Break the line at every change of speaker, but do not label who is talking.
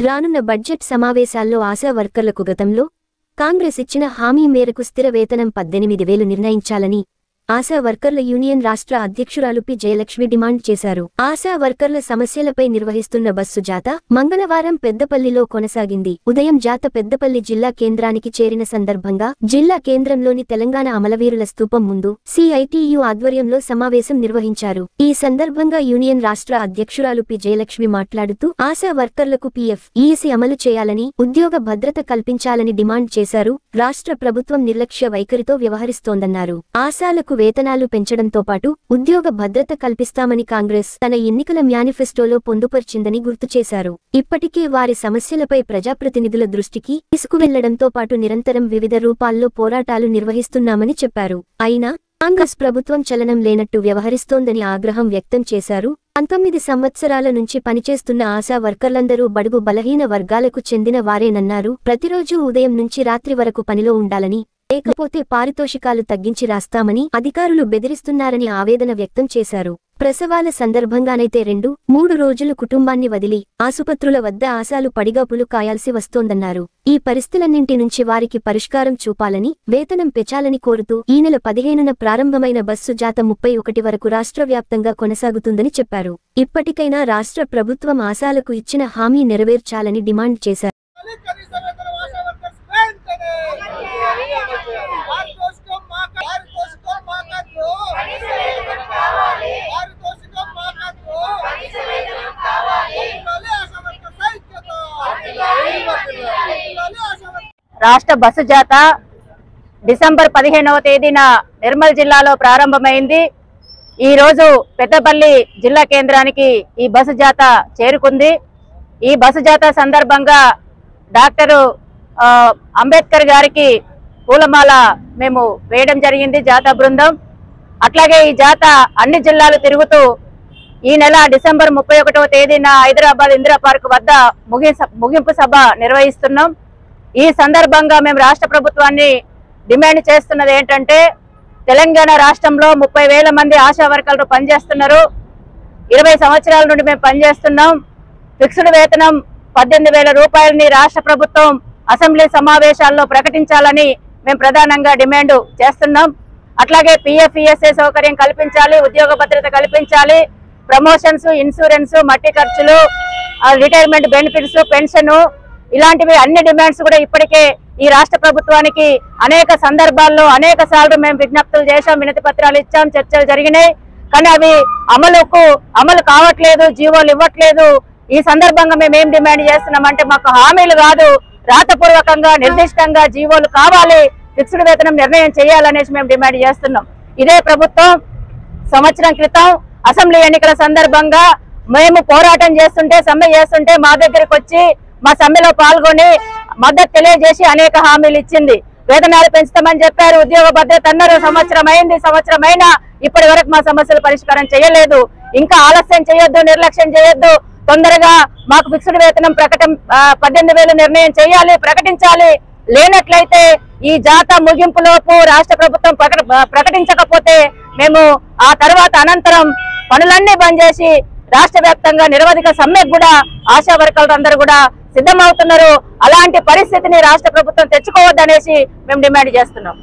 రానున్న బడ్జెట్ సమావేశాల్లో ఆశా వర్కర్లకు గతంలో కాంగ్రెస్ ఇచ్చిన హామీ మేరకు స్థిర వేతనం 18,000 నిర్ణయించాలని ఆశా వర్కర్ల యూనియన్ రాష్ట్ర అధ్యక్షురాలు పి జయలక్ష్మి డిమాండ్ చేశారు. ఆశా వర్కర్ల సమస్యలపై నిర్వహిస్తున్న బస్సు జాత మంగళవారం పెద్దపల్లిలో కొనసాగింది. ఉదయం జాత పెద్దపల్లి జిల్లా కేంద్రానికి చేరిన సందర్భంగా జిల్లా కేంద్రంలోని తెలంగాణ అమరవీరుల స్తూపం ముందు సిఐటియు ఆధ్వర్యంలో సమావేశం నిర్వహించారు. ఈ సందర్భంగా యూనియన్ రాష్ట్ర అధ్యక్షురాలు పి జయలక్ష్మి మాట్లాడుతూ ఆశా వర్కర్లకు పిఎఫ్, ఈఎస్ఐ అమలు చేయాలని, ఉద్యోగ భద్రత కల్పించాలని డిమాండ్ చేశారు. రాష్ట్ర ప్రభుత్వం నిర్లక్ష్య వైఖరితో వ్యవహరిస్తోందన్నారు. ఆశాలకు వేతనాలు పెంచడంతో పాటు ఉద్యోగ భద్రత కల్పిస్తామని కాంగ్రెస్ తన ఎన్నికల మేనిఫెస్టోలో పొందుపర్చిందని గుర్తు చేశారు. ఇప్పటికే వారి సమస్యలపై ప్రజాప్రతినిధుల దృష్టికి తీసుకువెళ్లడంతో పాటు నిరంతరం వివిధ రూపాల్లో పోరాటాలు నిర్వహిస్తున్నామని చెప్పారు. అయినా కాంగ్రెస్ ప్రభుత్వం చలనం లేనట్టు వ్యవహరిస్తోందని ఆగ్రహం వ్యక్తం చేశారు. 19 సంవత్సరాల నుంచి పనిచేస్తున్న ఆశా వర్కర్లందరూ బడుగు బలహీన వర్గాలకు చెందిన వారేనన్నారు. ప్రతిరోజు ఉదయం నుంచి రాత్రి వరకు పనిలో ఉండాలని, లేకపోతే పారితోషికాలు తగ్గించి రాస్తామని అధికారులు బెదిరిస్తున్నారని ఆవేదన వ్యక్తం చేశారు. ప్రసవాల సందర్భంగానైతే 2-3 రోజులు కుటుంబాన్ని వదిలి ఆసుపత్రుల వద్ద ఆశాలు పడిగాపులు కాయాల్సి వస్తోందన్నారు. ఈ పరిస్థితులన్నింటి నుంచి వారికి పరిష్కారం చూపాలని, వేతనం పెంచాలని కోరుతూ ఈ నెల 15న ప్రారంభమైన బస్సు జాత 31 వరకు రాష్ట్ర వ్యాప్తంగా కొనసాగుతుందని చెప్పారు. ఇప్పటికైనా రాష్ట్ర ప్రభుత్వం ఆశాలకు ఇచ్చిన హామీ నెరవేర్చాలని డిమాండ్ చేశారు.
రాష్ట్ర బస్సు జాత డిసెంబర్ 15వ తేదీన నిర్మల్ జిల్లాలో ప్రారంభమైంది. ఈ రోజు పెద్దపల్లి జిల్లా కేంద్రానికి ఈ బస్సు జాత చేరుకుంది. ఈ బస్సు జాత సందర్భంగా డాక్టర్ అంబేద్కర్ గారికి పూలమాల మేము వేయడం జరిగింది, జాతా బృందం. అట్లాగే ఈ జాత అన్ని జిల్లాలు తిరుగుతూ ఈ నెల డిసెంబర్ 31వ తేదీన హైదరాబాద్ ఇందిరా పార్క్ వద్ద ముగింపు సభ నిర్వహిస్తున్నాం. ఈ సందర్భంగా మేము రాష్ట్ర ప్రభుత్వాన్ని డిమాండ్ చేస్తున్నది ఏంటంటే, తెలంగాణ రాష్ట్రంలో 30,000 మంది ఆశా వర్కర్లు పనిచేస్తున్నారు. 20 సంవత్సరాల నుండి మేము పనిచేస్తున్నాం. ఫిక్స్డ్ వేతనం 18,000 రూపాయలని రాష్ట్ర ప్రభుత్వం అసెంబ్లీ సమావేశాల్లో ప్రకటించాలని మేము ప్రధానంగా డిమాండ్ చేస్తున్నాం. అట్లాగే పిఎఫ్, ఈఎస్ఐ సౌకర్యం కల్పించాలి, ఉద్యోగ భద్రత కల్పించాలి, ప్రమోషన్స్, ఇన్సూరెన్స్, మట్టి ఖర్చులు, రిటైర్మెంట్ బెనిఫిట్స్, పెన్షన్, ఇలాంటివి అన్ని డిమాండ్స్ కూడా ఇప్పటికే ఈ రాష్ట్ర ప్రభుత్వానికి అనేక సందర్భాల్లో అనేక సార్లు మేము విజ్ఞప్తులు చేశాం, వినతి పత్రాలు ఇచ్చాం, చర్చలు జరిగినాయి. కానీ అవి అమలు కావట్లేదు, జీవోలు ఇవ్వట్లేదు. ఈ సందర్భంగా మేము ఏం డిమాండ్ చేస్తున్నామంటే, మాకు హామీలు కాదు, రాతపూర్వకంగా నిర్దిష్టంగా జీవోలు కావాలి, ఫిక్స్డ్ వేతనం నిర్ణయం చేయాలనేసి మేము డిమాండ్ చేస్తున్నాం. ఇదే ప్రభుత్వం సంవత్సరం క్రితం అసెంబ్లీ ఎన్నికల సందర్భంగా మేము పోరాటం చేస్తుంటే, సమ్మె చేస్తుంటే మా దగ్గరికి వచ్చి మా సమ్మెలో పాల్గొని మద్దతు తెలియజేసి అనేక హామీలు ఇచ్చింది. వేతనాలు పెంచుతామని చెప్పారు, ఉద్యోగ భద్రత అన్నారు. సంవత్సరం అయినా ఇప్పటి వరకు మా సమస్యలు పరిష్కారం చేయలేదు. ఇంకా ఆలస్యం చేయొద్దు, నిర్లక్ష్యం చేయొద్దు. తొందరగా మాకు ఫిక్స్డ్ వేతనం 18,000 నిర్ణయం చేయాలి, ప్రకటించాలి. లేనట్లయితే ఈ జాతా ముగింపులోపు రాష్ట్ర ప్రభుత్వం ప్రకటించకపోతే మేము ఆ తర్వాత అనంతరం పనులన్నీ బంద్ చేసి రాష్ట్ర వ్యాప్తంగా నిరవధిక సమ్మెకు కూడా ఆశా వర్కర్లు అందరూ కూడా సిద్ధమవుతున్నారు. అలాంటి పరిస్థితిని రాష్ట్ర ప్రభుత్వం తెచ్చుకోవద్దనేసి మేము డిమాండ్ చేస్తున్నాం.